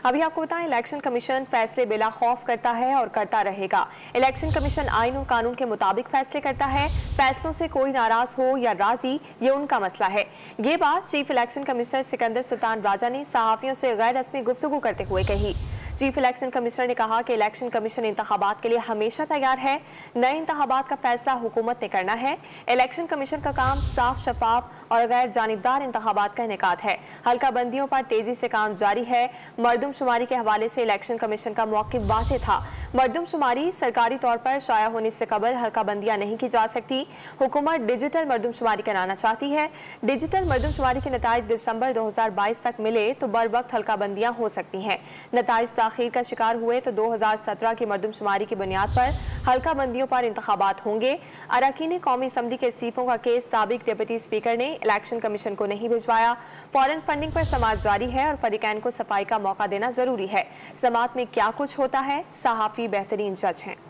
अभी आपको बताएं, इलेक्शन कमीशन फैसले बिला खौफ करता है और करता रहेगा। इलेक्शन कमीशन आइन और कानून के मुताबिक फैसले करता है। फैसलों से कोई नाराज हो या राजी, ये उनका मसला है। ये बात chief election commissioner Sikandar Sultan Raja ने सहाफियों से गैर रस्मी गुफ्तगू करते हुए कही। चीफ इलेक्शन कमिश्नर ने कहा कि इलेक्शन कमीशन इंतखाबात के लिए हमेशा तैयार है। नए इंतखाबात का फैसला हुकूमत ने करना है। इलेक्शन कमीशन का काम साफ, शफाफ और गैर जानिबदार इंतखाबात का इनेकाद है। हल्का बंदियों पर तेजी से काम जारी है। मरदमशुमारी के हवाले से इलेक्शन कमीशन का मौक़िफ़ वाज़ेह था। मरदमशुमारी सरकारी तौर पर शाया होने से कबल हल्का बंदियाँ नहीं की जा सकती। हुकूमत डिजिटल मरदमशुमारी कराना चाहती है। डिजिटल मरदमशुमारी के नताइज दिसंबर 2022 तक मिले तो बर वक्त हल्का बंदियाँ हो सकती हैं। नताइज ताखीर का शिकार हुए तो 2017 की मरदमशुमारी की बुनियाद पर हल्का बंदियों पर इंतखाबात होंगे। अरकान कौमी असम्बली के इस्तीफों का केस साबिक डिप्टी स्पीकर ने इलेक्शन कमीशन को नहीं भिजवाया। फॉरेन फंडिंग पर समाअत जारी है और फरीकैन को सफाई का मौका देना जरूरी है। समाअत में क्या कुछ होता है, सहाफी बेहतरीन जज हैं।